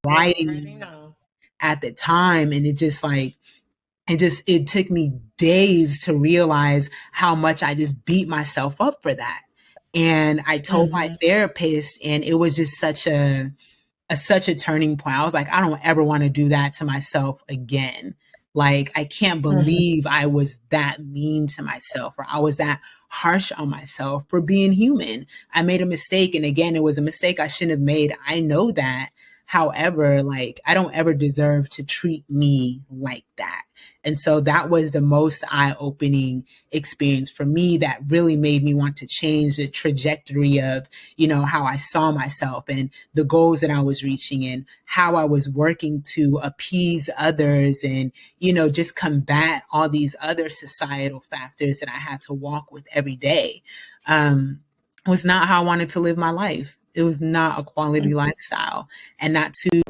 writing at the time. And it took me days to realize how much I just beat myself up for that. And I told my therapist, and it was just such a turning point. I was like, I don't ever want to do that to myself again. Like, I can't believe I was that mean to myself, or I was that harsh on myself for being human. I made a mistake. And again, it was a mistake I shouldn't have made. I know that. However, like, I don't ever deserve to treat me like that. And so that was the most eye-opening experience for me that really made me want to change the trajectory of, how I saw myself and the goals that I was reaching and how I was working to appease others and, just combat all these other societal factors that I had to walk with every day. Was not how I wanted to live my life. It was not a quality lifestyle, and not to.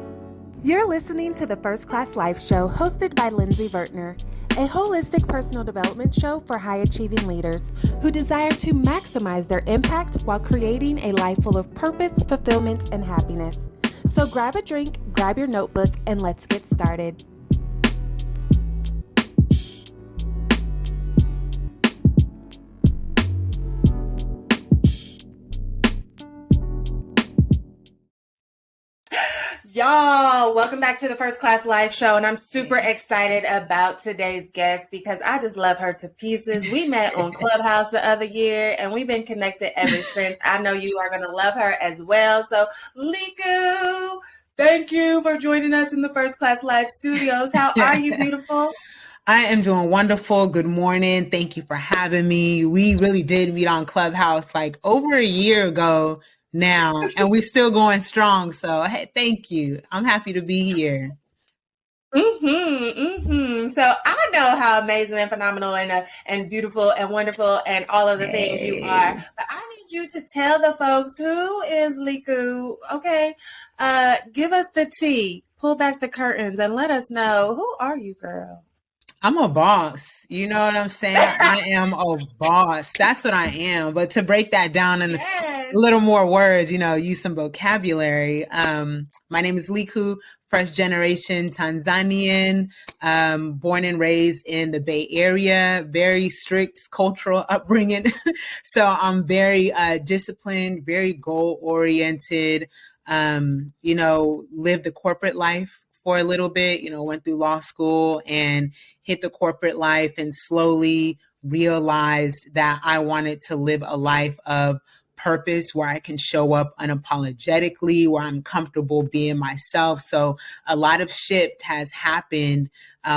You're listening to the First Class Life Show, hosted by Lindsey Vertner, a holistic personal development show for high-achieving leaders who desire to maximize their impact while creating a life full of purpose, fulfillment, and happiness. So grab a drink, grab your notebook, and let's get started. Y'all, welcome back to the First Class Life Show, and I'm super excited about today's guest because I just love her to pieces. We met on Clubhouse the other year, and we've been connected ever since. I know you are going to love her as well. So, Liku, thank you for joining us in the First Class Life Studios. How are you, beautiful? I am doing wonderful. Good morning. Thank you for having me. We really did meet on Clubhouse like over a year ago now, and we're still going strong. So, hey, thank you. I'm happy to be here. So I know how amazing and phenomenal and beautiful and wonderful and all of the things you are. But I need you to tell the folks, who is Liku? Okay, give us the tea. Pull back the curtains and let us know, who are you, girl? I'm a boss. You know what I'm saying? I am a boss. That's what I am. But to break that down in a little more words, use some vocabulary. My name is Liku, first generation Tanzanian, born and raised in the Bay Area, very strict cultural upbringing. So I'm very disciplined, very goal oriented, lived the corporate life for a little bit, went through law school and hit the corporate life and slowly realized that I wanted to live a life of purpose where I can show up unapologetically, where I'm comfortable being myself. So a lot of shift has happened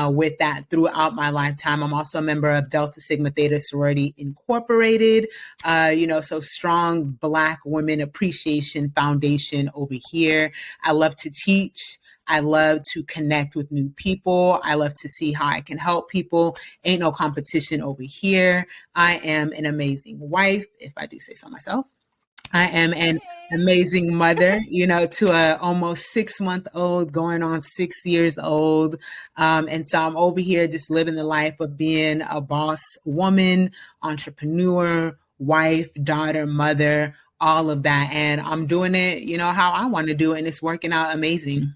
with that throughout my lifetime. I'm also a member of Delta Sigma Theta Sorority Incorporated, so strong Black Women Appreciation Foundation over here. I love to teach. I love to connect with new people. I love to see how I can help people. Ain't no competition over here. I am an amazing wife, if I do say so myself. I am an amazing mother, to a almost 6-month-old going on 6 years old. And so I'm over here just living the life of being a boss woman, entrepreneur, wife, daughter, mother, all of that. And I'm doing it, how I want to do it. And it's working out amazing.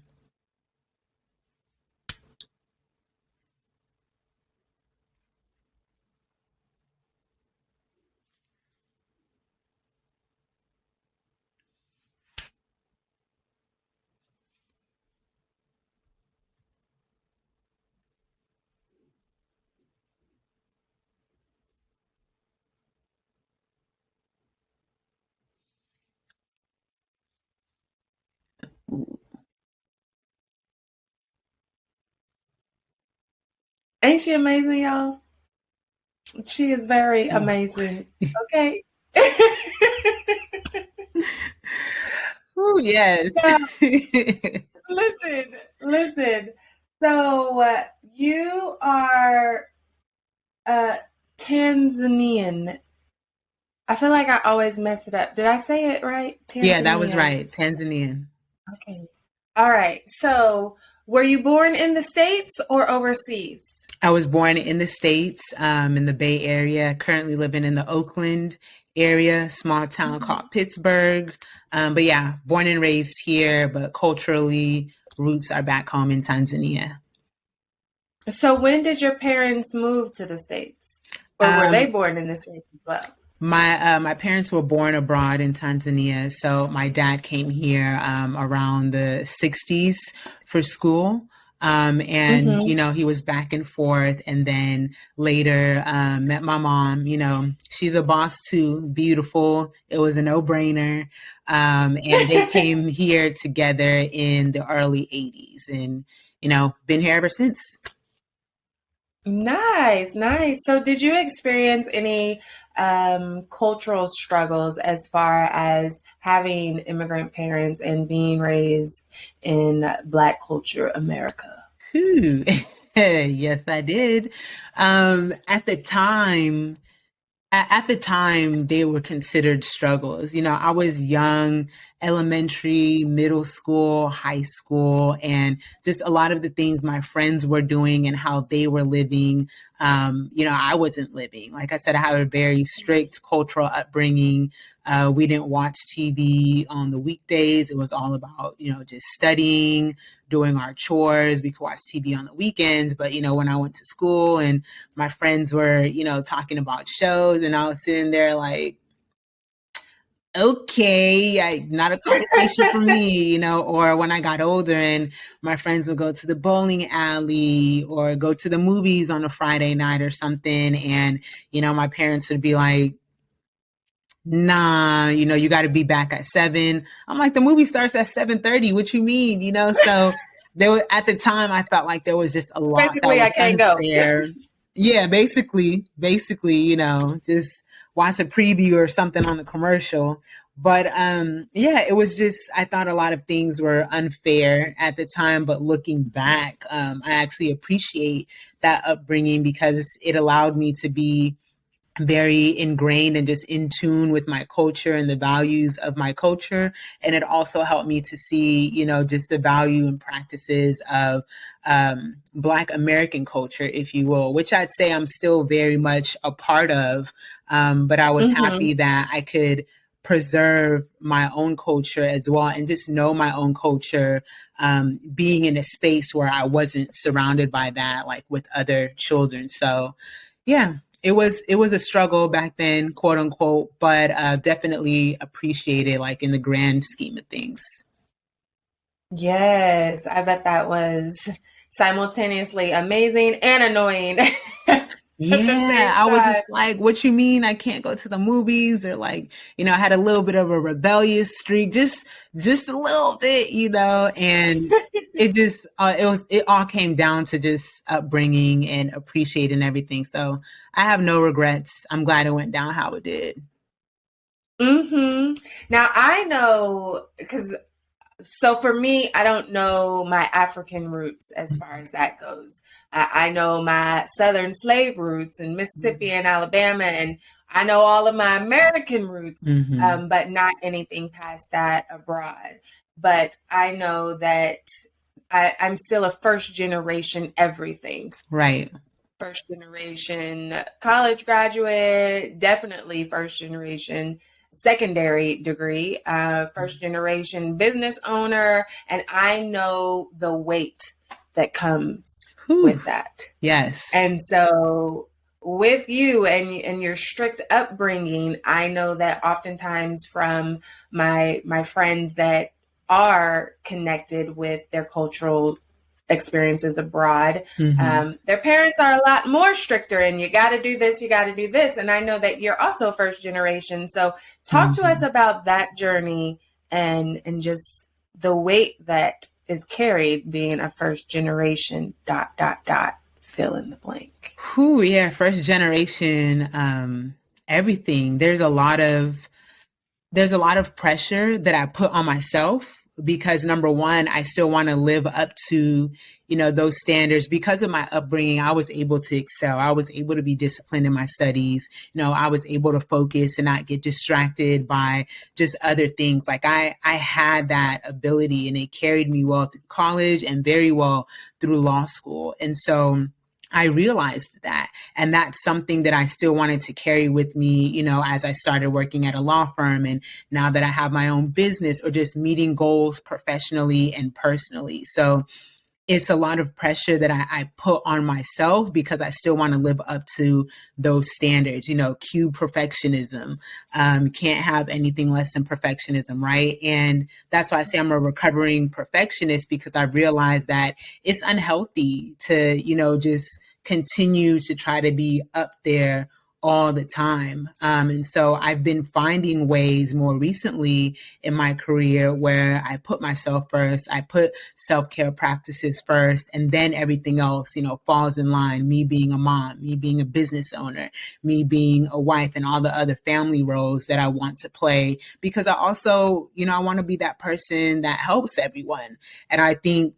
Ain't she amazing, y'all? She is very amazing. Okay. Oh, yes. Listen. So you are Tanzanian. I feel like I always mess it up. Did I say it right? Tanzanian. Yeah, that was right. Tanzanian. Okay. All right. So were you born in the States or overseas? I was born in the States, in the Bay Area, currently living in the Oakland area, small town called Pittsburgh. But yeah, born and raised here, but culturally, roots are back home in Tanzania. So when did your parents move to the States? Or were they Um, born in the States as well? my parents were born abroad in Tanzania, so my dad came here around the '60s for school. And Mm-hmm. he was back and forth, and then later met my mom. She's a boss too, beautiful. It was a no-brainer. And they came here together in the early '80s, and been here ever since. Nice, nice. So, did you experience any cultural struggles as far as having immigrant parents and being raised in Black culture America? Whew. Yes, I did. At the time, at the time, they were considered struggles. I was young, elementary, middle school, high school, and just a lot of the things my friends were doing and how they were living. I wasn't living. Like I said, I had a very strict cultural upbringing. We didn't watch TV on the weekdays. It was all about, just studying, doing our chores. We could watch TV on the weekends. But, when I went to school and my friends were, talking about shows, and I was sitting there like, okay, not a conversation for me, or when I got older and my friends would go to the bowling alley or go to the movies on a Friday night or something. And, my parents would be like, nah, you got to be back at 7. I'm like, the movie starts at 7:30. What you mean? So there was, at the time, I felt like there was just a lot that Basically, I was can't go. unfair. Yeah, basically, just watch a preview or something on the commercial. But yeah, it was just, I thought a lot of things were unfair at the time. But looking back, I actually appreciate that upbringing because it allowed me to be very ingrained and just in tune with my culture and the values of my culture. And it also helped me to see, just the value and practices of Black American culture, if you will, which I'd say I'm still very much a part of. But I was Mm-hmm. happy that I could preserve my own culture as well and just know my own culture, being in a space where I wasn't surrounded by that, like with other children. So yeah, it was a struggle back then, quote unquote, but definitely appreciated, like in the grand scheme of things. Yes, I bet that was simultaneously amazing and annoying at the Yeah, same I was time. just like, what you mean I can't go to the movies? Or like, I had a little bit of a rebellious streak, just a little bit, and it all came down to just upbringing and appreciating everything. So I have no regrets. I'm glad it went down how it did. Now I know because so for me, I don't know my African roots as far as that goes. I know my Southern slave roots in Mississippi and Alabama, and I know all of my American roots, Mm-hmm. but not anything past that abroad. But I know that I'm still a first generation everything. Right. First generation college graduate, definitely first generation secondary degree, first generation business owner, and I know the weight that comes Whew. with that. Yes. And so with you and your strict upbringing, I know that oftentimes from my friends that are connected with their cultural experiences abroad, Mm-hmm. their parents are a lot more stricter and you got to do this, you got to do this. And I know that you're also first generation. So talk to us Mm-hmm. about that journey and just the weight that is carried being a first generation dot dot dot fill in the blank. Whew, yeah, first generation, everything. There's a lot of pressure that I put on myself because number one, I still want to live up to, those standards. Because of my upbringing, I was able to excel. I was able to be disciplined in my studies. I was able to focus and not get distracted by just other things. Like I had that ability and it carried me well through college and very well through law school. And so I realized that. And that's something that I still wanted to carry with me, as I started working at a law firm and now that I have my own business or just meeting goals professionally and personally. So it's a lot of pressure that I put on myself because I still want to live up to those standards, cue perfectionism. Can't have anything less than perfectionism, right? And that's why I say I'm a recovering perfectionist, because I realize that it's unhealthy to, just continue to try to be up there all the time. And so I've been finding ways more recently in my career where I put myself first, I put self-care practices first, and then everything else, falls in line. Me being a mom, me being a business owner, me being a wife, and all the other family roles that I want to play. Because I also, I want to be that person that helps everyone. And I think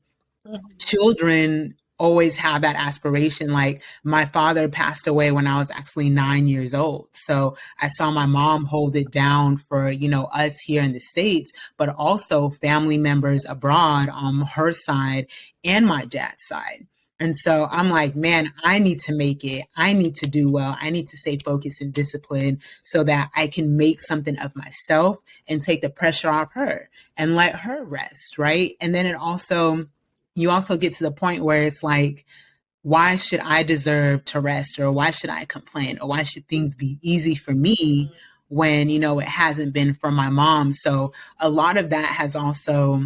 children always have that aspiration. Like, my father passed away when I was actually 9 years old. So I saw my mom hold it down for, us here in the States, but also family members abroad on her side and my dad's side. And so I'm like, man, I need to make it. I need to do well. I need to stay focused and disciplined so that I can make something of myself and take the pressure off her and let her rest. Right. And then you also get to the point where it's like, why should I deserve to rest, or why should I complain, or why should things be easy for me when, it hasn't been for my mom? So a lot of that has also,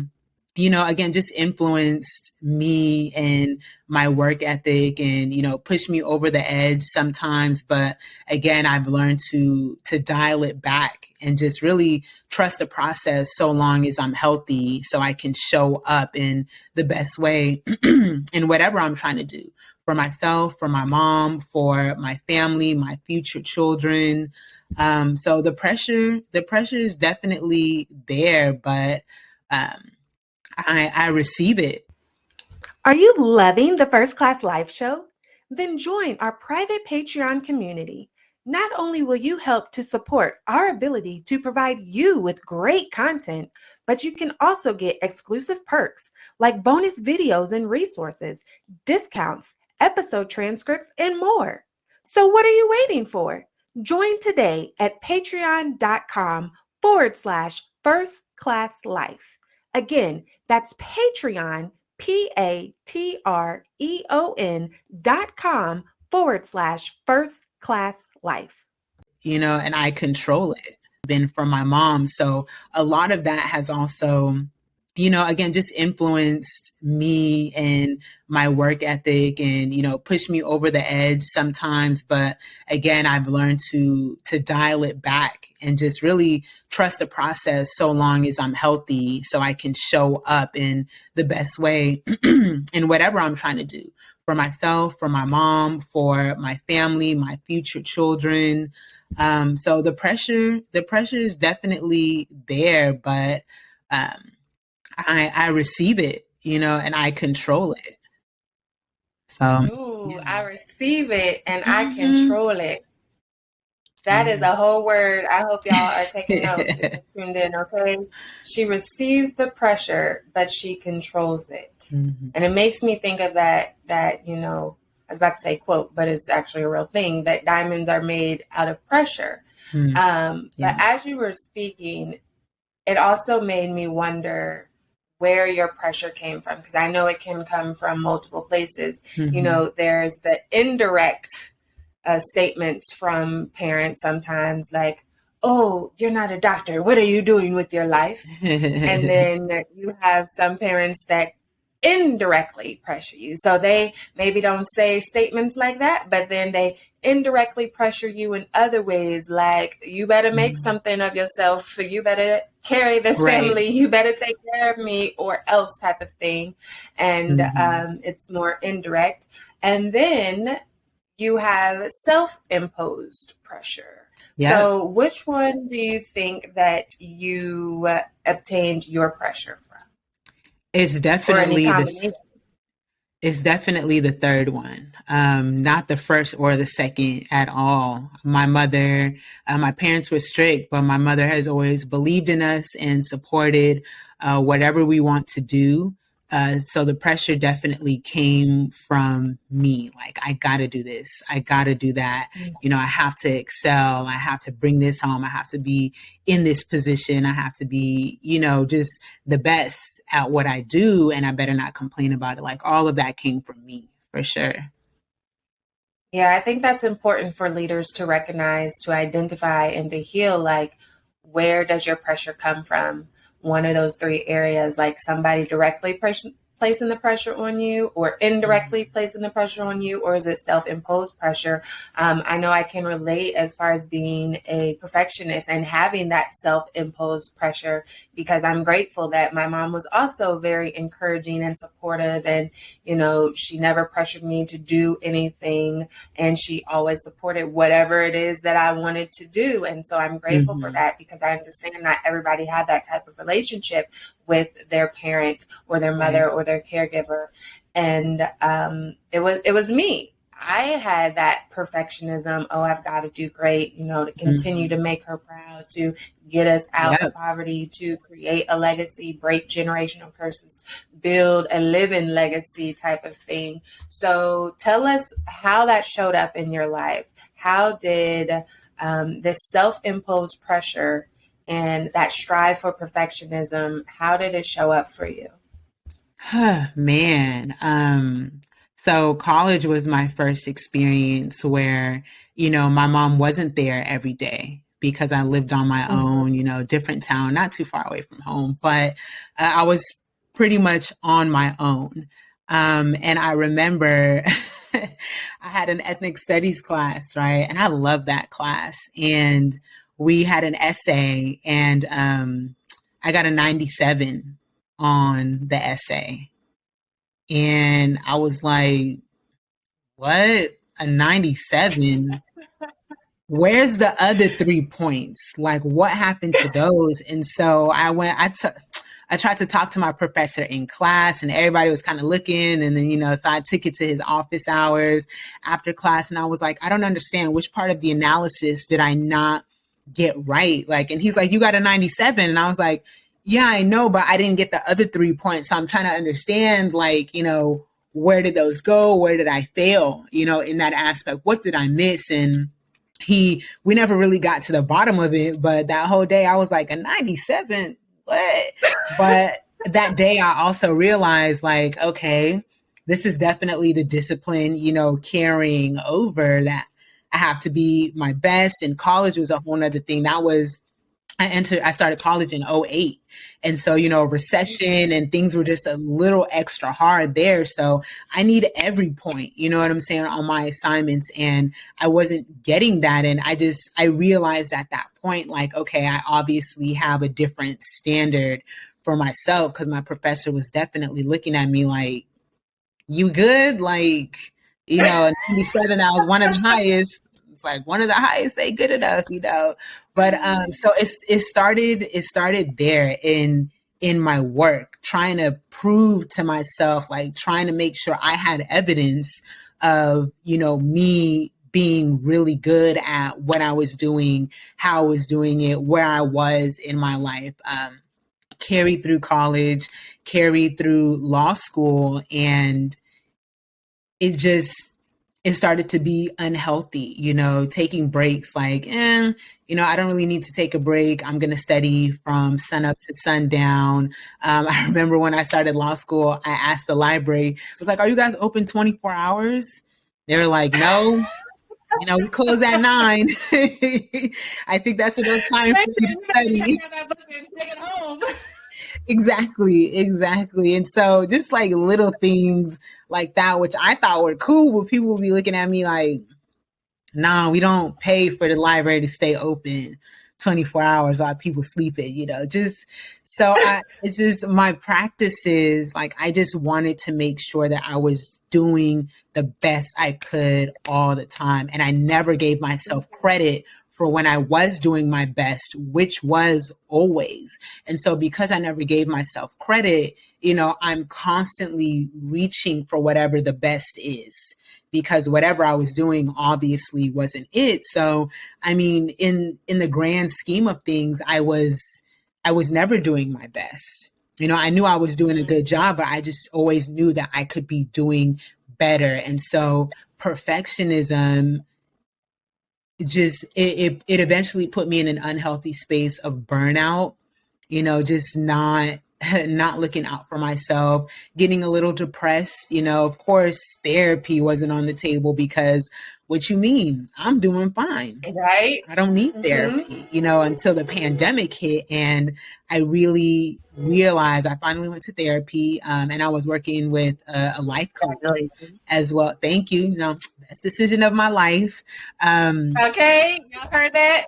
again, just influenced me and my work ethic and, pushed me over the edge sometimes. But again, I've learned to dial it back and just really trust the process so long as I'm healthy, so I can show up in the best way in whatever I'm trying to do for myself, for my mom, for my family, my future children. So the pressure is definitely there, but I receive it. Are you loving the First Class Live show? Then join our private Patreon community. Not only will you help to support our ability to provide you with great content, but you can also get exclusive perks like bonus videos and resources, discounts, episode transcripts, and more. So what are you waiting for? Join today at patreon.com/First Class Life. Again, that's Patreon, patreon.com/First Class Life. And I control it. Been from my mom. So a lot of that has also, again, just influenced me and my work ethic and, pushed me over the edge sometimes. But again, I've learned to dial it back and just really trust the process so long as I'm healthy, so I can show up in the best way in whatever I'm trying to do for myself, for my mom, for my family, my future children. So the pressure is definitely there, but I receive it, and I control it. So Ooh, yeah. I receive it and I control it. That is a whole word. I hope y'all are taking notes and tuned in, okay? She receives the pressure, but she controls it. And it makes me think of that, I was about to say quote, but it's actually a real thing, that diamonds are made out of pressure. But as you were speaking, it also made me wonder where your pressure came from, because I know it can come from multiple places. There's the indirect statements from parents sometimes, like, oh, you're not a doctor, what are you doing with your life? And then you have some parents that indirectly pressure you. So they maybe don't say statements like that, but then they indirectly pressure you in other ways, like, you better make something of yourself, you better carry this family, you better take care of me, or else, type of thing. And it's more indirect. And then you have self-imposed pressure. So which one do you think that you obtained your pressure from? It's definitely the third one, not the first or the second at all. My mother, my parents were strict, but my mother has always believed in us and supported whatever we want to do. So the pressure definitely came from me. Like, I got to do this. I got to do that. You know, I have to excel. I have to bring this home. I have to be in this position. I have to be, you know, just the best at what I do. And I better not complain about it. Like, all of that came from me for sure. Yeah, I think that's important for leaders to recognize, to identify, and to heal. Like, where does your pressure come from? One of those three areas, like somebody directly placing the pressure on you, or indirectly placing the pressure on you, or is it self imposed pressure? I know I can relate as far as being a perfectionist and having that self imposed pressure, because I'm grateful that my mom was also very encouraging and supportive. And, you know, she never pressured me to do anything, and she always supported whatever it is that I wanted to do. And so I'm grateful for Mm-hmm. that, because I understand not everybody had that type of relationship with their parent or their Right. mother or their caregiver. And it was me. I had that perfectionism. Oh, I've got to do great, you know, to continue Mm-hmm. to make her proud, to get us out of Yep. poverty, to create a legacy, break generational curses, build a living legacy type of thing. So tell us how that showed up in your life. How did this self-imposed pressure and that strive for perfectionism, how did it show up for you? Man. So college was my first experience where, you know, my mom wasn't there every day because I lived on my Mhm. own, you know, different town, not too far away from home, but I was pretty much on my own. And I remember I had an ethnic studies class, right? And I loved that class. And we had an essay, and I got a 97 on the essay. And I was like, what? A 97? Where's the other 3 points? Like, what happened to those? And so I tried to talk to my professor in class, and everybody was kind of looking. And then, you know, so I took it to his office hours after class, and I was like, I don't understand, which part of the analysis did I not get right? Like, and he's like, you got a 97. And I was like, yeah, I know, but I didn't get the other 3 points. So I'm trying to understand, like, you know, where did those go? Where did I fail? You know, in that aspect, what did I miss? And we never really got to the bottom of it, but that whole day I was like, a 97, what? But that day I also realized, like, okay, this is definitely the discipline, you know, carrying over, that I have to be my best. And college was a whole nother thing. I started college in '08. And so, you know, recession and things were just a little extra hard there. So I need every point, you know what I'm saying, on my assignments. And I wasn't getting that. And I realized at that point, like, okay, I obviously have a different standard for myself, because my professor was definitely looking at me like, you good? Like, you know, in 97, that was one of the highest. It's like one of the highest, ain't good enough, you know. But so it started there in my work, trying to prove to myself, like trying to make sure I had evidence of, you know, me being really good at what I was doing, how I was doing it, where I was in my life. Carried through college, carried through law school, and it just it started to be unhealthy, you know, taking breaks, like, you know, I don't really need to take a break. I'm going to study from sun up to sundown. I remember when I started law school, I asked the library, I was like, are you guys open 24 hours? They were like, no, you know, we close at 9. I think that's enough time for you to You have to check study. out that book and take it home. Exactly, exactly. And so just like little things like that, which I thought were cool, but people would be looking at me like, nah, we don't pay for the library to stay open 24 hours while people sleeping, you know. Just so it's just my practices, like I just wanted to make sure that I was doing the best I could all the time. And I never gave myself credit for when I was doing my best, which was always. And so because I never gave myself credit, you know, I'm constantly reaching for whatever the best is, because whatever I was doing obviously wasn't it. So, I mean, in the grand scheme of things, I was never doing my best. I knew I was doing a good job, but I just always knew that I could be doing better. And so perfectionism just it eventually put me in an unhealthy space of burnout, just not looking out for myself, getting a little depressed. Of course therapy wasn't on the table because what you mean? I'm doing fine. Right. I don't need Mm-hmm. therapy, until the pandemic hit. And I really realized I finally went to therapy, and I was working with a life coach Congratulations. as well. Thank you. Best decision of my life. Um, Okay, y'all heard that?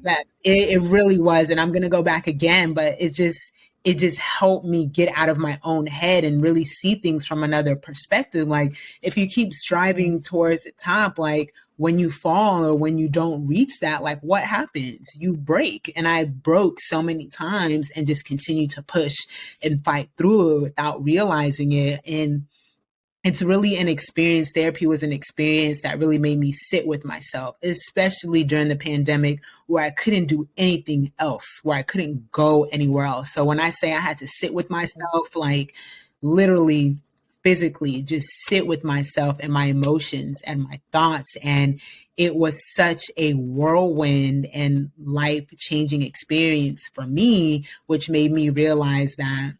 that it really was. And I'm going to go back again, but it just helped me get out of my own head and really see things from another perspective. Like if you keep striving towards the top, like when you fall or when you don't reach that, like what happens? You break. And I broke so many times and just continue to push and fight through it without realizing it. And it's really an experience. Therapy was an experience that really made me sit with myself, especially during the pandemic where I couldn't do anything else, where I couldn't go anywhere else. So when I say I had to sit with myself, like literally, physically, just sit with myself and my emotions and my thoughts. And it was such a whirlwind and life changing experience for me, which made me realize that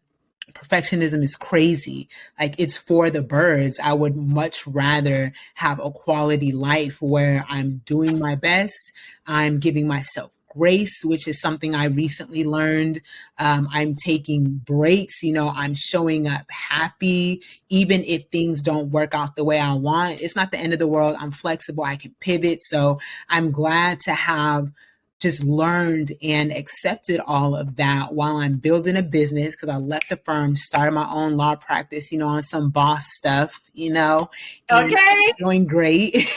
perfectionism is crazy. Like it's for the birds. I would much rather have a quality life where I'm doing my best. I'm giving myself grace, which is something I recently learned. I'm taking breaks. I'm showing up happy, even if things don't work out the way I want. It's not the end of the world. I'm flexible. I can pivot. So I'm glad to have just learned and accepted all of that while I'm building a business, because I left the firm, started my own law practice, on some boss stuff, and Okay. doing great.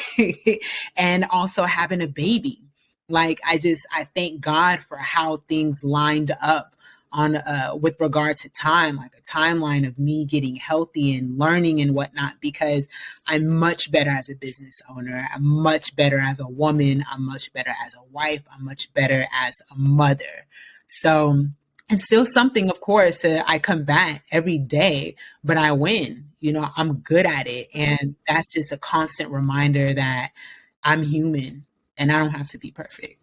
And also having a baby. Like I thank God for how things lined up on with regard to time, like a timeline of me getting healthy and learning and whatnot, because I'm much better as a business owner. I'm much better as a woman. I'm much better as a wife. I'm much better as a mother. So it's still something, of course, I combat every day, but I win. I'm good at it. And that's just a constant reminder that I'm human and I don't have to be perfect.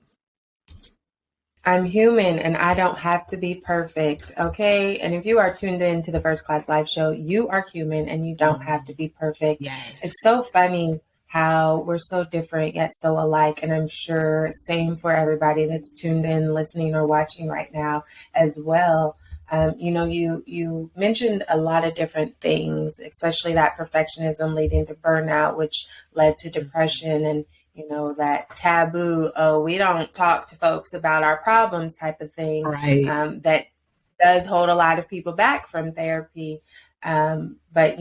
I'm human and I don't have to be perfect. Okay. And if you are tuned in to the First Class Live Show, you are human and you don't have to be perfect. Yes. It's so funny how we're so different yet so alike. And I'm sure same for everybody that's tuned in, listening or watching right now as well. You mentioned a lot of different things, especially that perfectionism leading to burnout, which led to depression and that taboo, oh, we don't talk to folks about our problems type of thing. Right. That does hold a lot of people back from therapy. But,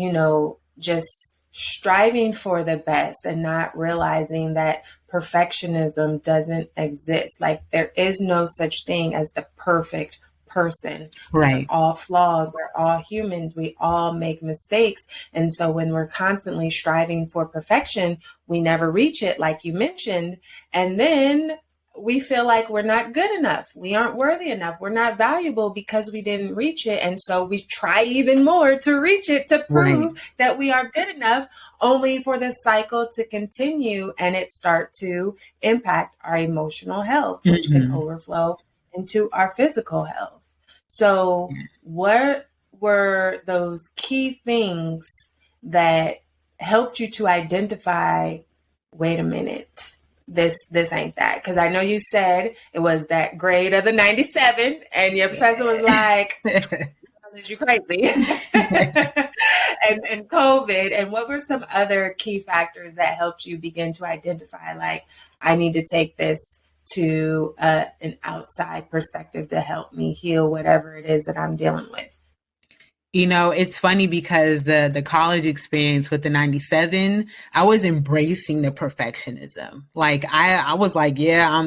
just striving for the best and not realizing that perfectionism doesn't exist. Like there is no such thing as the perfect person. Right. We're all flawed. We're all humans. We all make mistakes. And so when we're constantly striving for perfection, we never reach it, like you mentioned. And then we feel like we're not good enough. We aren't worthy enough. We're not valuable because we didn't reach it. And so we try even more to reach it to prove that we are good enough, only for this cycle to continue and it start to impact our emotional health, which can overflow into our physical health. So what were those key things that helped you to identify, wait a minute, this ain't that? Because I know you said it was that grade of the 97 and your professor was like, you crazy. and COVID. And what were some other key factors that helped you begin to identify, like, I need to take this to an outside perspective to help me heal whatever it is that I'm dealing with? It's funny because the college experience with the 97, I was embracing the perfectionism. Like I was like, yeah,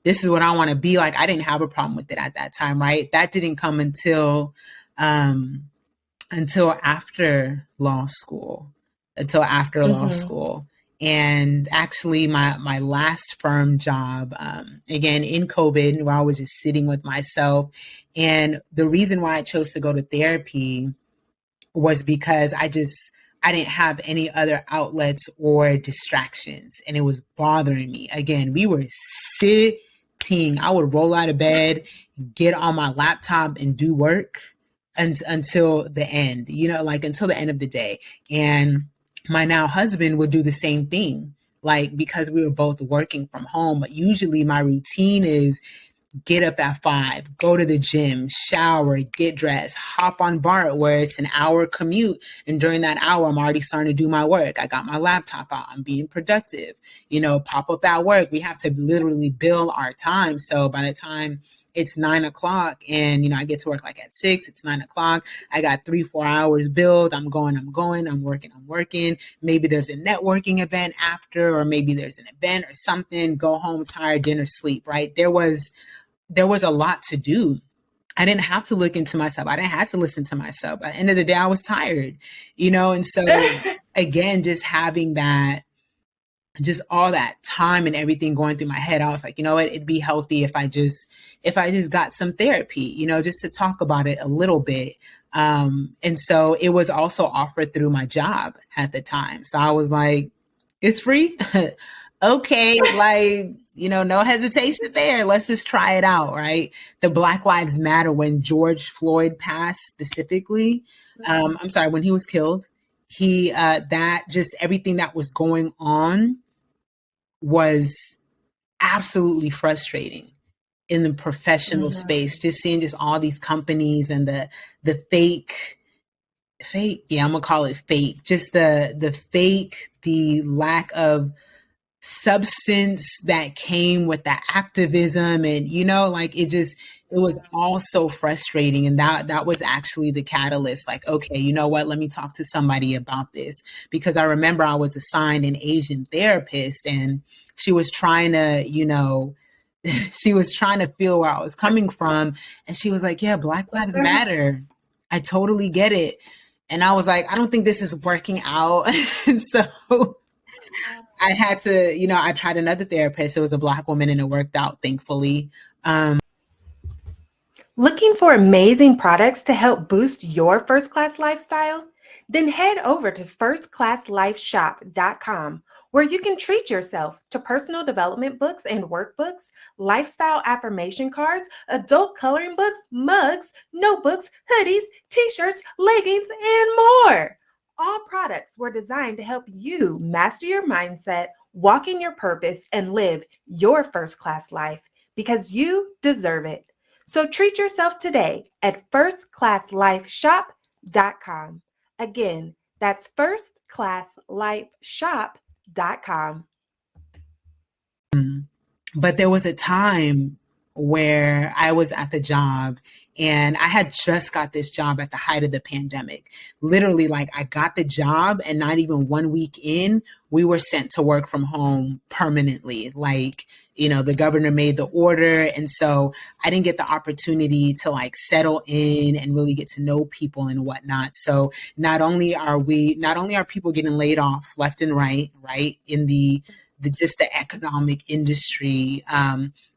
this is what I want to be like. I didn't have a problem with it at that time, right? That didn't come until after law school, law school. And actually my last firm job, again, in COVID, where I was just sitting with myself And the reason why I chose to go to therapy was because I didn't have any other outlets or distractions, and it was bothering me. Again, we were sitting. I would roll out of bed, get on my laptop, and do work until the end. Like until the end of the day. And my now husband would do the same thing. Like because we were both working from home, but usually my routine is get up at 5, go to the gym, shower, get dressed, hop on BART where it's an hour commute. And during that hour, I'm already starting to do my work. I got my laptop out. I'm being productive. Pop up at work. We have to literally bill our time. So by the time it's 9 o'clock and, I get to work like at 6, it's 9 o'clock. I got 3-4 hours billed. I'm working. Maybe there's a networking event after, or maybe there's an event or something, go home, tired, dinner, sleep, right? There was a lot to do. I didn't have to look into myself. I didn't have to listen to myself. At the end of the day, I was tired, and so again, just having that, just all that time and everything going through my head, I was like, you know what, it'd be healthy if I just got some therapy, just to talk about it a little bit. And so it was also offered through my job at the time. So I was like, it's free. Okay. Like, no hesitation there. Let's just try it out. Right. The Black Lives Matter, when George Floyd passed specifically, I'm sorry, when he was killed, that just everything that was going on was absolutely frustrating in the professional space, just seeing just all these companies and the fake, yeah, I'm gonna call it fake, just the fake, the lack of substance that came with that activism. And like it was all so frustrating. And that was actually the catalyst. Like, okay, you know what, let me talk to somebody about this. Because I remember I was assigned an Asian therapist, and she was trying to she was trying to feel where I was coming from. And she was like, yeah, Black Lives Matter, I totally get it. And I was like, I don't think this is working out. And so I had to, I tried another therapist. It was a Black woman, and it worked out, thankfully. Looking for amazing products to help boost your first class lifestyle? Then head over to firstclasslifeshop.com, where you can treat yourself to personal development books and workbooks, lifestyle affirmation cards, adult coloring books, mugs, notebooks, hoodies, t-shirts, leggings, and more. All products were designed to help you master your mindset, walk in your purpose, and live your first class life, because you deserve it. So treat yourself today at firstclasslifeshop.com. Again, that's firstclasslifeshop.com. But there was a time where I was at the job, and I had just got this job at the height of the pandemic. Literally, like, I got the job, and not even 1 week in, we were sent to work from home permanently. Like, the governor made the order. And so I didn't get the opportunity to like settle in and really get to know people and whatnot. So not only are people getting laid off left and right, in the just the economic industry.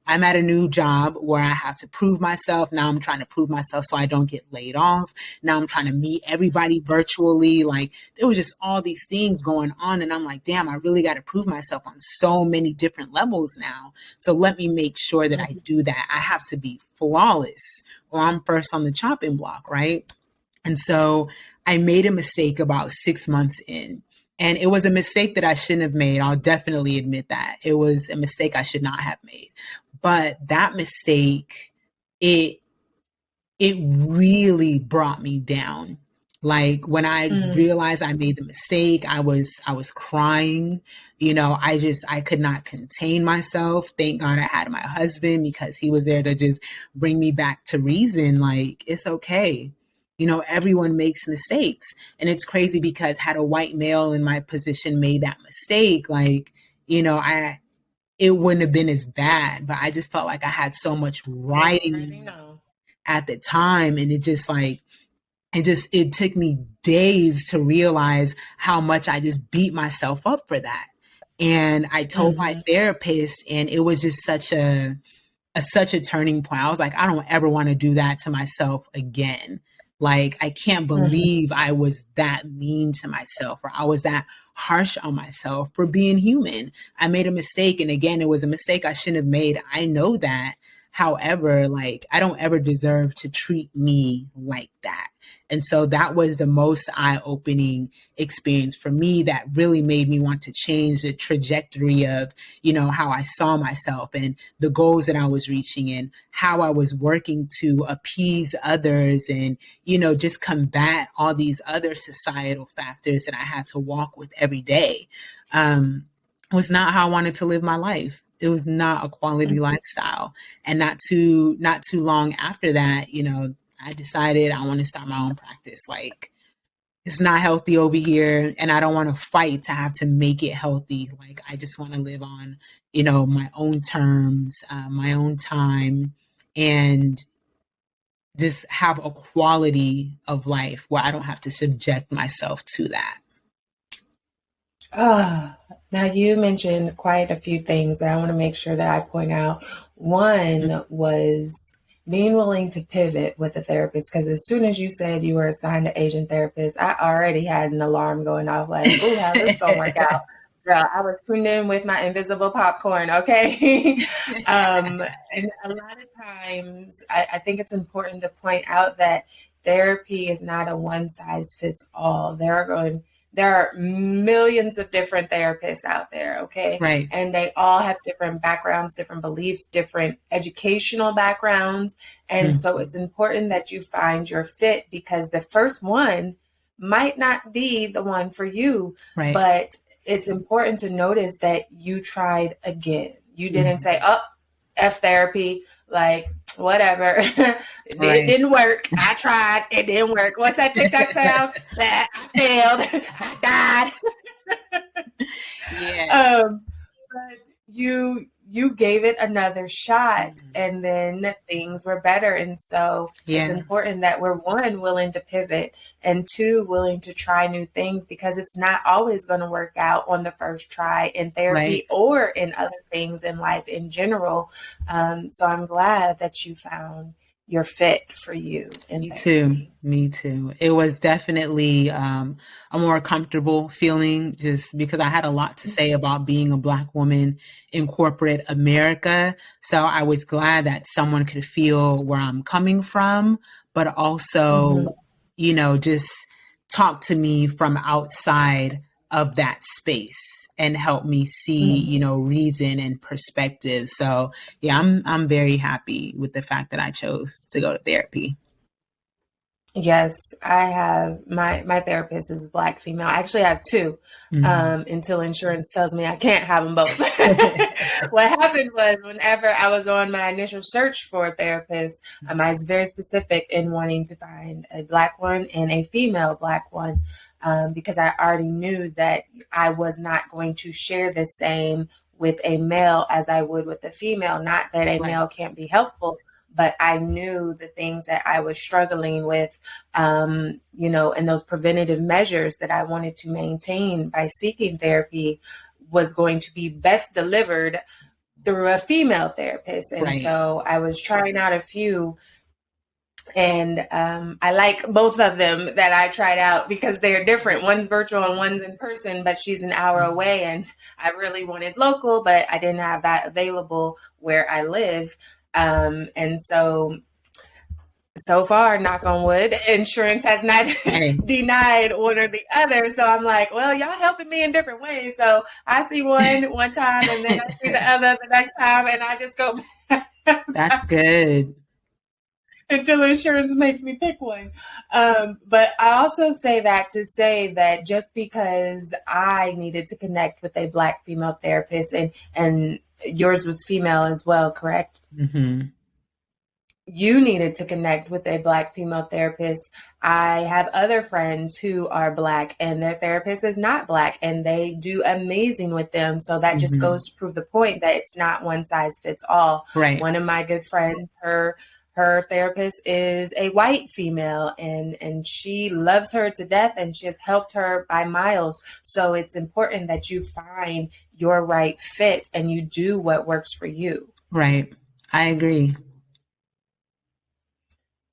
I'm at a new job where I have to prove myself. Now I'm trying to prove myself so I don't get laid off. Now I'm trying to meet everybody virtually. Like, there was just all these things going on. And I'm like, damn, I really got to prove myself on so many different levels now. So let me make sure that I do that. I have to be flawless, or I'm first on the chopping block, right? And so I made a mistake about 6 months in. And it was a mistake that I shouldn't have made. I'll definitely admit that. It was a mistake I should not have made. But that mistake, it really brought me down. Like, when I realized I made the mistake, I was crying. I could not contain myself. Thank God I had my husband, because he was there to just bring me back to reason. Like, it's okay. Everyone makes mistakes. And it's crazy because had a white male in my position made that mistake, like, it wouldn't have been as bad. But I just felt like I had so much writing at the time. And it took me days to realize how much I just beat myself up for that. And I told my therapist, and it was just such a such a turning point. I was like, I don't ever want to do that to myself again. Like, I can't Mhm. believe I was that mean to myself, or I was that harsh on myself for being human. I made a mistake. And again, it was a mistake I shouldn't have made. I know that. However, like, I don't ever deserve to treat me like that. And so that was the most eye opening experience for me that really made me want to change the trajectory of, how I saw myself and the goals that I was reaching and how I was working to appease others and, just combat all these other societal factors that I had to walk with every day. Was not how I wanted to live my life. It was not a quality lifestyle. And not too long after that, I decided I want to start my own practice. Like, it's not healthy over here, and I don't want to fight to have to make it healthy. Like, I just want to live on, my own terms, my own time, and just have a quality of life where I don't have to subject myself to that. Now you mentioned quite a few things that I want to make sure that I point out. One was being willing to pivot with a therapist, because as soon as you said you were assigned to Asian therapist, I already had an alarm going off like, "Ooh, how this gonna work out?" Girl, I was tuned in with my invisible popcorn, okay? And a lot of times, I think it's important to point out that therapy is not a one size fits all. There are millions of different therapists out there, okay? Right. And they all have different backgrounds, different beliefs, different educational backgrounds. And so it's important that you find your fit, because the first one might not be the one for you, Right. but it's important to notice that you tried again. You didn't say, oh, F therapy, like, whatever. It Right. didn't work. I tried. It didn't work. What's that TikTok sound? That I failed. I died. Yeah. But you gave it another shot, and then things were better. And so it's Yeah. important that we're, one, willing to pivot, and two, willing to try new things, because it's not always going to work out on the first try in therapy Right. or in other things in life in general. So I'm glad that you found your fit for you in Me too. therapy. Me too. It was definitely a more comfortable feeling, just because I had a lot to say about being a Black woman in corporate America. So I was glad that someone could feel where I'm coming from, but Mhm. also, just talk to me from outside of that space and help me see, Mhm. reason and perspective. So yeah, I'm very happy with the fact that I chose to go to therapy. Yes, I have my therapist is Black female. I actually have two, Mhm. until insurance tells me I can't have them both. What happened was, whenever I was on my initial search for a therapist, I was very specific in wanting to find a Black one and a female Black one, because I already knew that I was not going to share the same with a male as I would with a female. Not that a Right. male can't be helpful, but I knew the things that I was struggling with, and those preventative measures that I wanted to maintain by seeking therapy was going to be best delivered through a female therapist. And Right. so I was trying out a few, and I like both of them that I tried out, because they're different. One's virtual and one's in person, but she's an hour away. And I really wanted local, but I didn't have that available where I live. And so far, knock on wood, insurance has not Hey, denied one or the other. So I'm like, well, y'all helping me in different ways. So I see one time, and then I see the other the next time, and I just go that's good. until insurance makes me pick one. But I also say that to say that just because I needed to connect with a Black female therapist, and yours was female as well, correct? Hmm. You needed to connect with a Black female therapist. I have other friends who are Black, and their therapist is not Black, and they do amazing with them. So that just Hmm. goes to prove the point that it's not one size fits all. Right. One of my good friends, her therapist is a white female, and she loves her to death, and she has helped her by miles. So it's important that you find your right fit and you do what works for you. Right. I agree.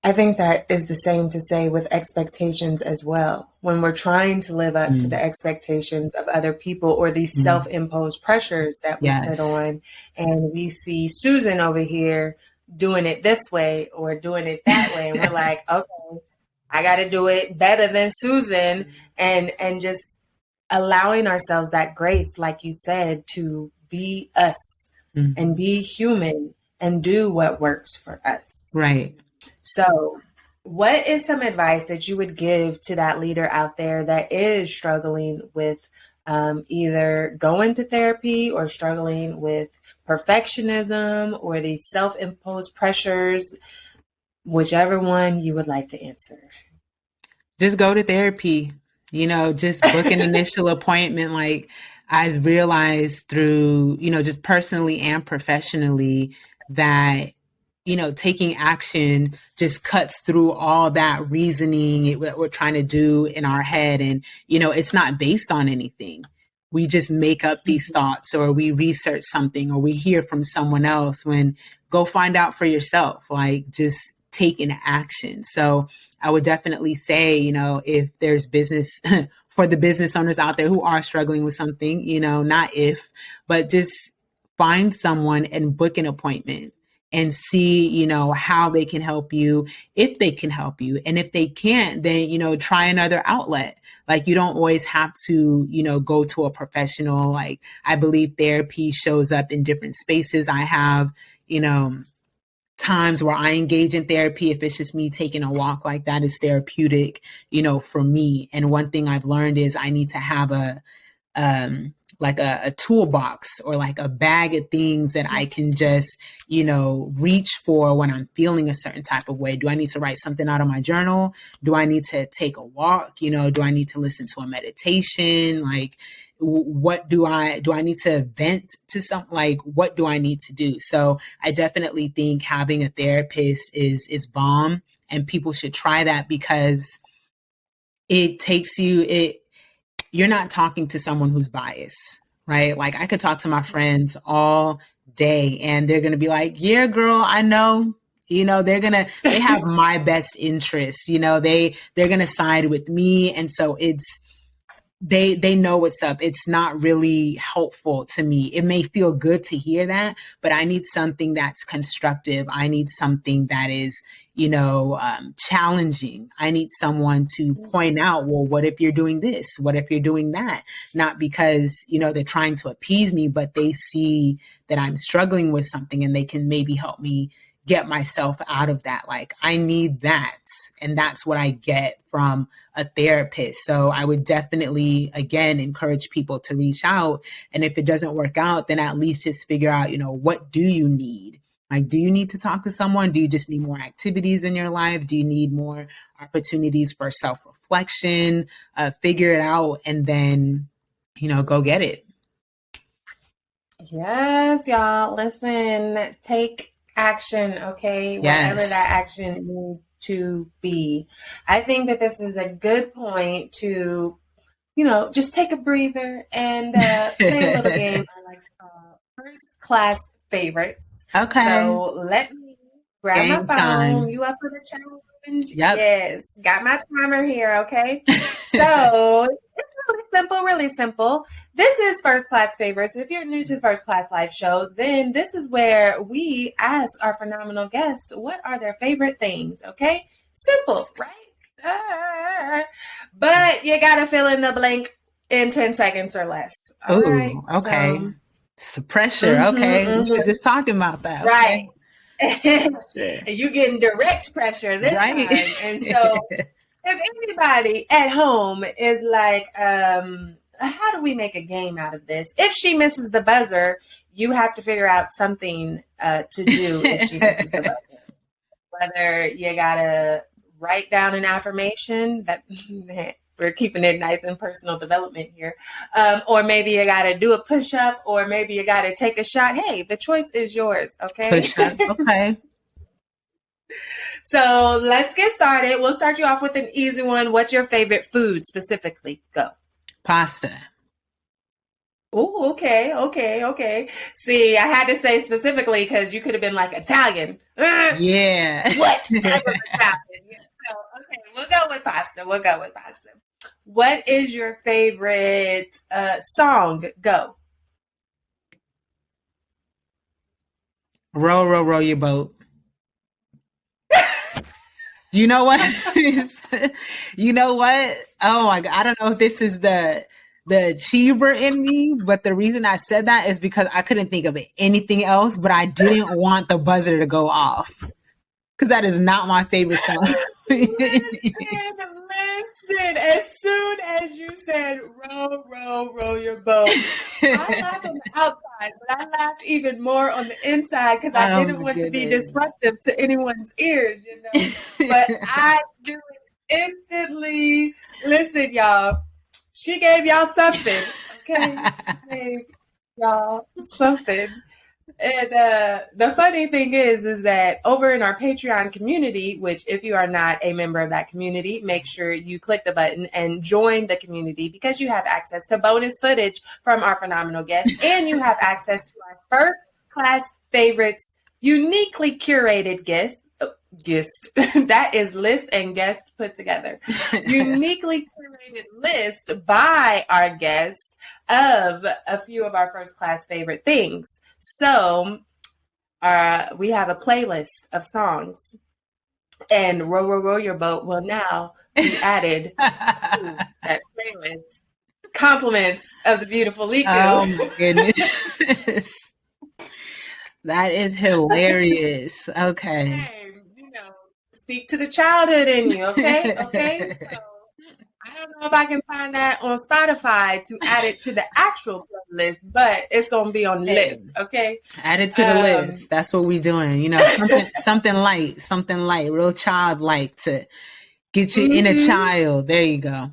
I think that is the same to say with expectations as well. When we're trying to live up to Mm, the expectations of other people or these mm, self-imposed pressures that we put yes. on, and we see Susan over here doing it this way or doing it that way, and we're like, okay, I got to do it better than Susan, and just allowing ourselves that grace, like you said, to be us and Mhm. be human and do what works for us. Right. So, what is some advice that you would give to that leader out there that is struggling with either going to therapy or struggling with perfectionism or these self imposed pressures, whichever one you would like to answer? Just go to therapy, just book an initial appointment. Like I've realized through, just personally and professionally that, taking action just cuts through all that reasoning what we're trying to do in our head. And, it's not based on anything. We just make up these thoughts or we research something or we hear from someone else when go find out for yourself, like just take an action. So I would definitely say, if there's business for the business owners out there who are struggling with something, not if, but just find someone and book an appointment and see, how they can help you, if they can help you. And if they can't, then, try another outlet. Like you don't always have to, go to a professional. Like I believe therapy shows up in different spaces. I have, times where I engage in therapy. If it's just me taking a walk, like that is therapeutic, for me. And one thing I've learned is I need to have like a toolbox or like a bag of things that I can just, reach for when I'm feeling a certain type of way. Do I need to write something out of my journal? Do I need to take a walk? Do I need to listen to a meditation? Like, what do I need to vent to something? Like, what do I need to do? So I definitely think having a therapist is bomb, and people should try that because it takes it you're not talking to someone who's biased, right? Like I could talk to my friends all day and they're going to be like, yeah, girl, I know. They have my best interests, they're going to side with me. And so they know what's up. It's not really helpful to me. It may feel good to hear that, but I need something that's constructive. I need something that is, challenging. I need someone to point out, well, what if you're doing this? What if you're doing that? Not because, they're trying to appease me, but they see that I'm struggling with something and they can maybe help me get myself out of that. Like I need that. And that's what I get from a therapist. So I would definitely, again, encourage people to reach out. And if it doesn't work out, then at least just figure out, what do you need? Like, do you need to talk to someone? Do you just need more activities in your life? Do you need more opportunities for self reflection? Figure it out and then, go get it. Yes, y'all. Listen, take action, okay? Whatever that Yes. action needs to be. I think that this is a good point to, just take a breather and play a little game I like to call first class favorites. Okay. So let me grab my Game phone. time. You up for the challenge? Yep. Yes. Got my timer here, okay? So it's really simple, really simple. This is First Class Favorites. If you're new to the First Class Life Show, then this is where we ask our phenomenal guests what are their favorite things, okay? Simple, right? But you got to fill in the blank in 10 seconds or less. All right. Oh, okay. So, It's pressure. Okay. We was just talking about that. right. Okay. And Pressure. you getting direct pressure this Right. time. And so if anybody at home is like, how do we make a game out of this? If she misses the buzzer, you have to figure out something to do if she misses the buzzer. Whether you gotta write down an affirmation that we're keeping it nice and personal development here, or maybe you gotta do a push up, or maybe you gotta take a shot. Hey, the choice is yours. Okay. Push up. Okay. So let's get started. We'll start you off with an easy one. What's your favorite food specifically? Go. Pasta. Oh, okay. See, I had to say specifically because you could have been like Italian. Yeah. What type of Italian? Yeah, so, okay, we'll go with pasta. What is your favorite song? Go. Row, row, row your boat. You know what? You know what? Oh my God. I don't know if this is the achiever in me, but the reason I said that is because I couldn't think of anything else, but I didn't want the buzzer to go off because that is not my favorite song. Listen. As soon as you said row, row, row your boat, I laughed on the outside, but I laughed even more on the inside because I Oh didn't my want to be goodness. disruptive to anyone's ears, you know. But I knew it instantly. Listen, y'all, she gave y'all something, okay? She gave y'all something. And the funny thing is that over in our Patreon community, which if you are not a member of that community, make sure you click the button and join the community because you have access to bonus footage from our phenomenal guests and you have access to our first class favorites, uniquely curated guest. That is list and guest put together. Uniquely curated list by our guest of a few of our first class favorite things. So we have a playlist of songs, and Row, Row, Row Your Boat will now be added to that playlist. Compliments of the beautiful Liku. Oh my goodness. That is hilarious. Okay. Hey, you know, speak to the childhood in you, okay? Okay? So, I don't know if I can find that on Spotify to add it to the actual playlist, but it's gonna be on the list, okay? Add it to the list. That's what we're doing. You know, something light, real childlike to get your inner child. There you go.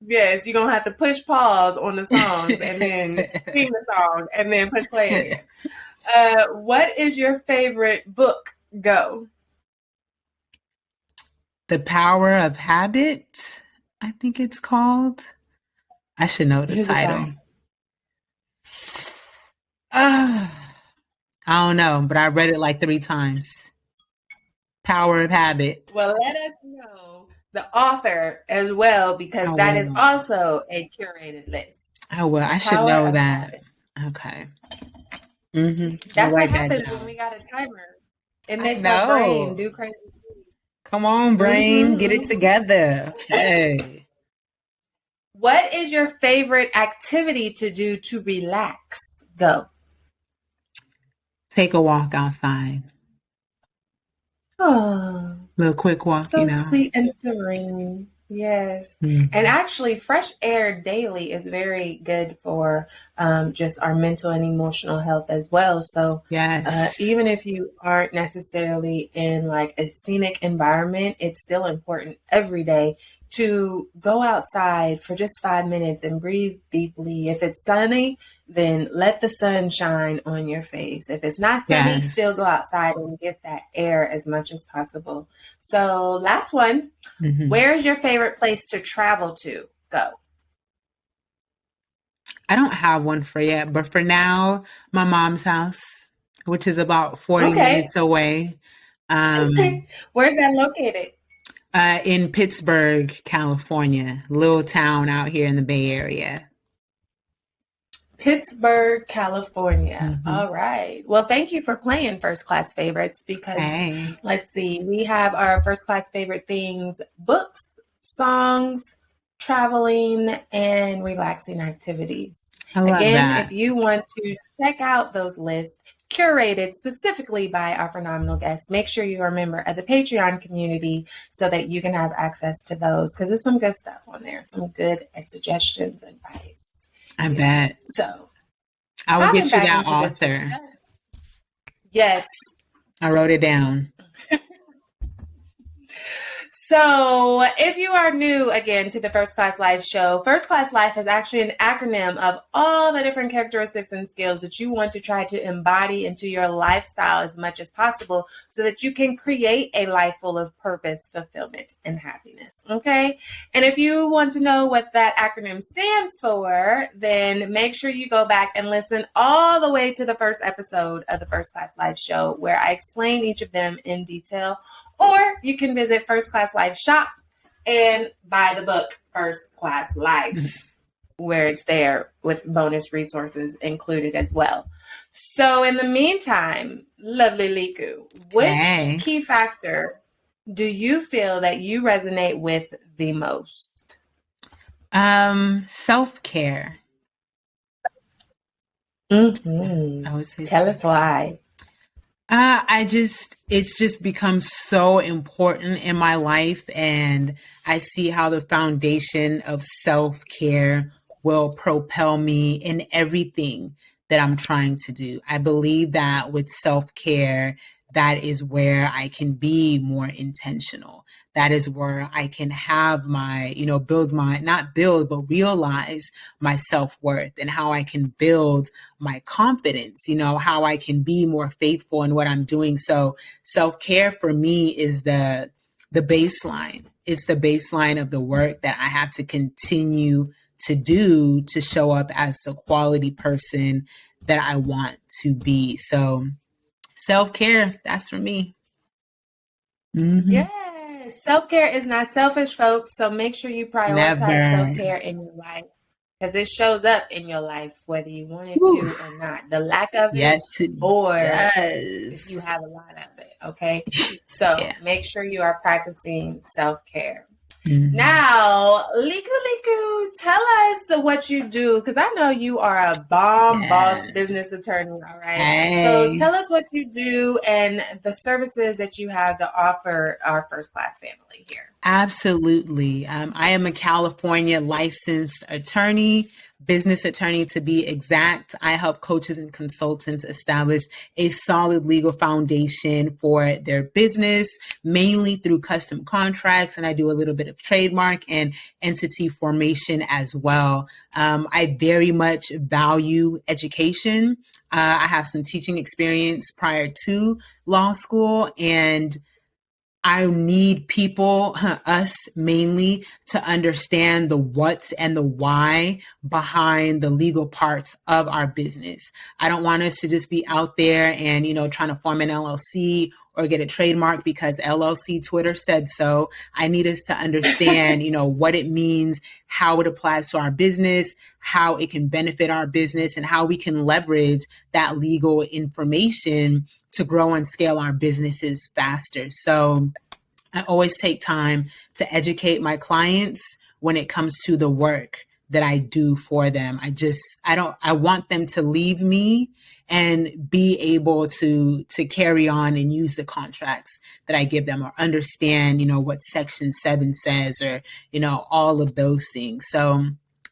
Yes, you're gonna have to push pause on the songs and then sing the song and then push play again. What is your favorite book? Go. The Power of Habit, I think it's called. I should know the Who's title. I don't know, but I read it like 3 times. Power of Habit. Well, let us know the author as well because that is also a curated list. I will. I should know that. Okay. That's what happens when we got a timer. It makes our brain do crazy. Come on, brain, get it together. Okay. What is your favorite activity to do to relax? Go. Take a walk outside. Oh, little quick walk, so sweet and serene. Yes. And actually, fresh air daily is very good for just our mental and emotional health as well. So yes, even if you aren't necessarily in like a scenic environment, it's still important every day to go outside for just 5 minutes and breathe deeply. If it's sunny, then let the sun shine on your face. If it's not sunny, still go outside and get that air as much as possible. So last one, where's your favorite place to travel to? Go. I don't have one for yet, but for now, my mom's house, which is about 40 minutes away. Where's that located? In Pittsburgh, California, little town out here in the Bay Area. Pittsburgh, California. All right. Well, thank you for playing First Class Favorites because let's see, we have our First Class Favorite things, books, songs, traveling, and relaxing activities. Again, if you want to check out those lists, curated specifically by our phenomenal guests, make sure you are a member of the Patreon community so that you can have access to those because there's some good stuff on there, some good suggestions and advice. I bet. So I will get you that author. Yes. I wrote it down. So, if you are new again to the First Class Life show, First Class Life is actually an acronym of all the different characteristics and skills that you want to try to embody into your lifestyle as much as possible so that you can create a life full of purpose, fulfillment, and happiness. Okay? And if you want to know what that acronym stands for, then make sure you go back and listen all the way to the first episode of the First Class Life show where I explain each of them in detail. Or you can visit First Class Life shop and buy the book First Class Life, where it's there with bonus resources included as well. So in the meantime, lovely Liku, which key factor do you feel that you resonate with the most? Self-care. Mm-hmm. I would say tell us why. It's just become so important in my life, and I see how the foundation of self-care will propel me in everything that I'm trying to do. I believe that with self-care, that is where I can be more intentional. That is where I can have my, not build, but realize my self-worth and how I can build my confidence, how I can be more faithful in what I'm doing. So self-care for me is the baseline. It's the baseline of the work that I have to continue to do to show up as the quality person that I want to be. So self-care, that's for me. Mm-hmm. Yes. Self-care is not selfish, folks. So make sure you prioritize self-care in your life because it shows up in your life, whether you want it to or not. The lack of it, or if you have a lot of it. Okay. So make sure you are practicing self-care. Mm-hmm. Now, Liku, tell us what you do, because I know you are a bomb boss business attorney, all right? Hey. So tell us what you do and the services that you have to offer our first class family here. Absolutely. I am a California licensed attorney, business attorney to be exact. I help coaches and consultants establish a solid legal foundation for their business, mainly through custom contracts. And I do a little bit of trademark and entity formation as well. I very much value education. I have some teaching experience prior to law school, and I need people, us mainly, to understand the what and the why behind the legal parts of our business. I don't want us to just be out there and, trying to form an LLC or get a trademark because LLC Twitter said so. I need us to understand, what it means, how it applies to our business, how it can benefit our business, and how we can leverage that legal information to grow and scale our businesses faster. So I always take time to educate my clients when it comes to the work that I do for them. I want them to leave me and be able to carry on and use the contracts that I give them, or understand, what Section 7 says, or, all of those things. So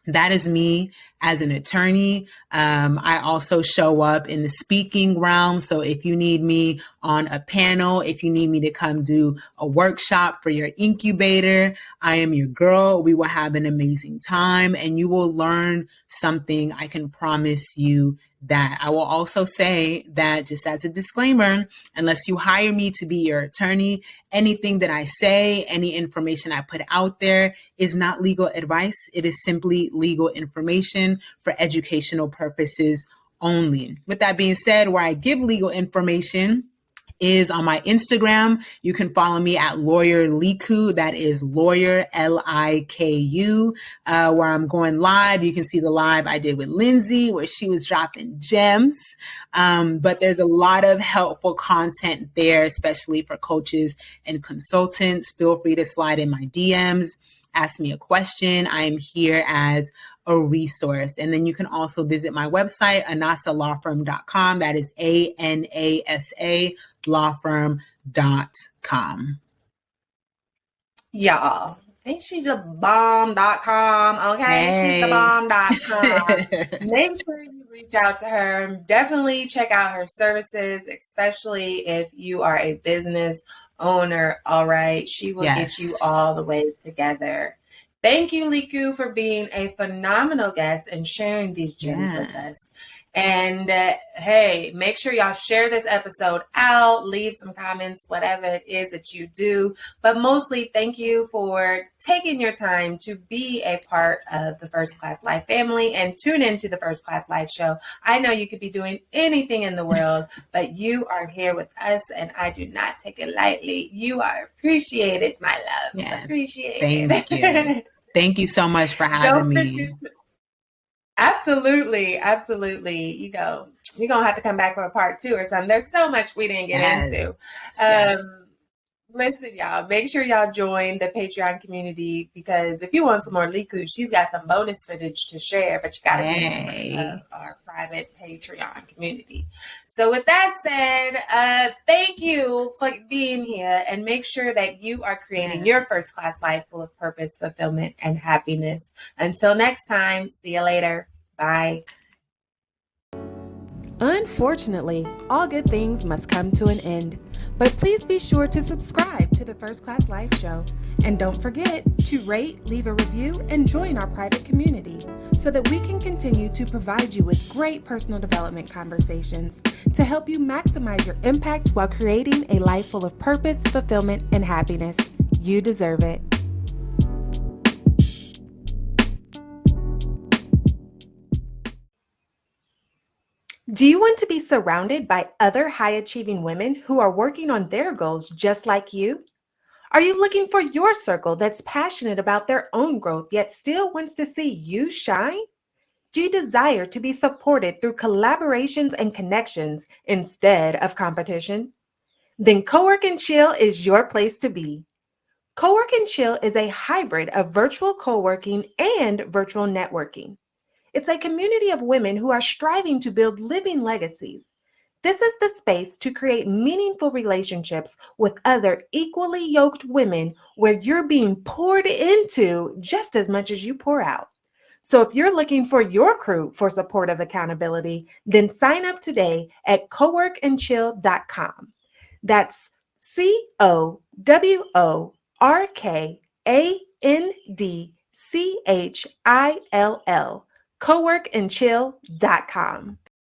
that is me as an attorney. I also show up in the speaking realm. So if you need me on a panel, if you need me to come do a workshop for your incubator, I am your girl. We will have an amazing time and you will learn something. I can promise you that. I will also say that, just as a disclaimer, unless you hire me to be your attorney, anything that I say, any information I put out there is not legal advice. It is simply legal information for educational purposes only. With that being said, where I give legal information is on my Instagram. You can follow me at Lawyer Liku. That is Lawyer Liku, where I'm going live. You can see the live I did with Lindsey, where she was dropping gems. But there's a lot of helpful content there, especially for coaches and consultants. Feel free to slide in my DMs, ask me a question. I am here as a resource. And then you can also visit my website, anasalawfirm.com. That is ANASA lawfirm.com. Y'all, ain't she the bomb.com? Okay, hey. She's the bomb.com. Make sure you reach out to her. Definitely check out her services, especially if you are a business owner. All right. She will get you Yes. all the way together. Thank you, Liku, for being a phenomenal guest and sharing these gems Yeah. with us. And hey, make sure y'all share this episode out, leave some comments, whatever it is that you do. But mostly, thank you for taking your time to be a part of the First Class Life family and tune into the First Class Life show. I know you could be doing anything in the world, but you are here with us, and I do not take it lightly. You are appreciated, my loves. Yeah. Thank you. Appreciated. Thank you so much for having Don't me. forget. Absolutely, absolutely. You're gonna have to come back for a part two or something. There's so much we didn't get Yes. into. Yes. Listen, y'all, make sure y'all join the Patreon community, because if you want some more Liku, she's got some bonus footage to share, but you got to be a member of Hey. our private Patreon community. So with that said, thank you for being here, and make sure that you are creating your first class life full of purpose, fulfillment, and happiness. Until next time, see you later. Bye. Unfortunately, all good things must come to an end. But please be sure to subscribe to the First Class Life Show. And don't forget to rate, leave a review, and join our private community so that we can continue to provide you with great personal development conversations to help you maximize your impact while creating a life full of purpose, fulfillment, and happiness. You deserve it. Do you want to be surrounded by other high-achieving women who are working on their goals just like you? Are you looking for your circle that's passionate about their own growth yet still wants to see you shine? Do you desire to be supported through collaborations and connections instead of competition? Then Cowork and Chill is your place to be. Cowork and Chill is a hybrid of virtual co-working and virtual networking. It's a community of women who are striving to build living legacies. This is the space to create meaningful relationships with other equally yoked women where you're being poured into just as much as you pour out. So if you're looking for your crew for supportive accountability, then sign up today at coworkandchill.com. That's COWORKANDCHILL, coworkandchill.com.